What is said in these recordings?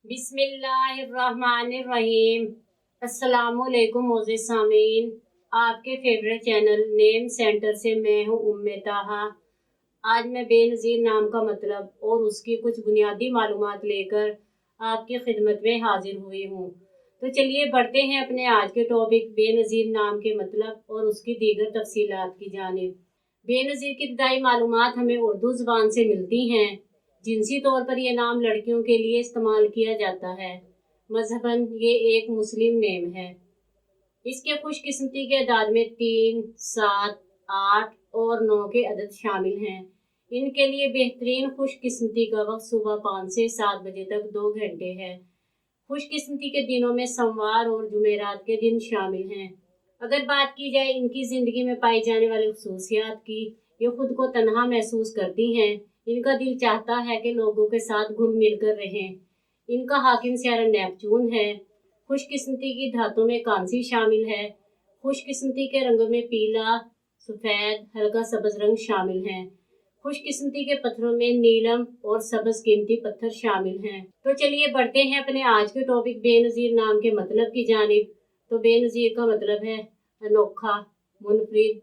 बिस्मिल्लाहिर्रहमानिर्रहीम। अस्सलामुअलैकुम मोअज़्ज़िज़ सामीन, आपके फेवरेट चैनल नेम सेंटर से मैं हूँ उम्मे ताहा। आज मैं बेनज़ीर नाम का मतलब और उसकी कुछ बुनियादी मालूमात लेकर आपकी खिदमत में हाजिर हुई हूँ। तो चलिए बढ़ते हैं अपने आज के टॉपिक बेनज़ीर नाम के मतलब और उसकी दीगर तफसीलात की जानिब। बेनज़ीर की इब्तदाई मालूमात हमें उर्दू ज़बान से मिलती हैं। जिनसी तौर पर यह नाम लड़कियों के लिए इस्तेमाल किया जाता है। मज़हबन ये एक मुस्लिम नेम है। इसके खुशकिस्मती के अदाद में 3, 7, 8 और 9 के अदद शामिल हैं। इनके लिए बेहतरीन खुशकिस्मती का वक्त सुबह 5 से 7 बजे तक 2 घंटे है। खुशकिस्मती के दिनों में सोमवार और जुमेरात के दिन शामिल हैं। अगर बात की जाए इनकी ज़िंदगी में पाई जाने वाली खुसूसियात की, ये खुद को तन्हा महसूस करती हैं। इनका दिल चाहता है कि लोगों के साथ घुल मिल कर रहें। इनका हाकिम सियारा नेपचून है। खुशकिस्मती की धातों में कांसी शामिल है। खुशकिस्मती के रंगों में पीला, सफ़ेद, हल्का सब्ज़ रंग शामिल हैं। खुशकिस्मती के पत्थरों में नीलम और सब्ज़ कीमती पत्थर शामिल हैं। तो चलिए बढ़ते हैं अपने आज के टॉपिक बेनज़ीर नाम के मतलब की जानिब। तो बेनज़ीर का मतलब है अनोखा, मुनफरिद,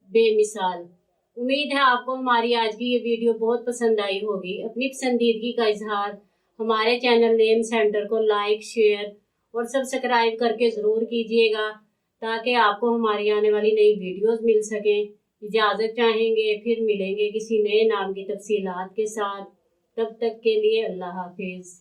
बेमिसाल। उम्मीद है आपको हमारी आज की ये वीडियो बहुत पसंद आई होगी। अपनी पसंदीदगी का इजहार हमारे चैनल नेम सेंटर को लाइक, शेयर और सब्सक्राइब करके ज़रूर कीजिएगा ताकि आपको हमारी आने वाली नई वीडियोस मिल सकें। इजाज़त चाहेंगे, फिर मिलेंगे किसी नए नाम की तफसीलात के साथ। तब तक के लिए अल्लाह हाफिज़।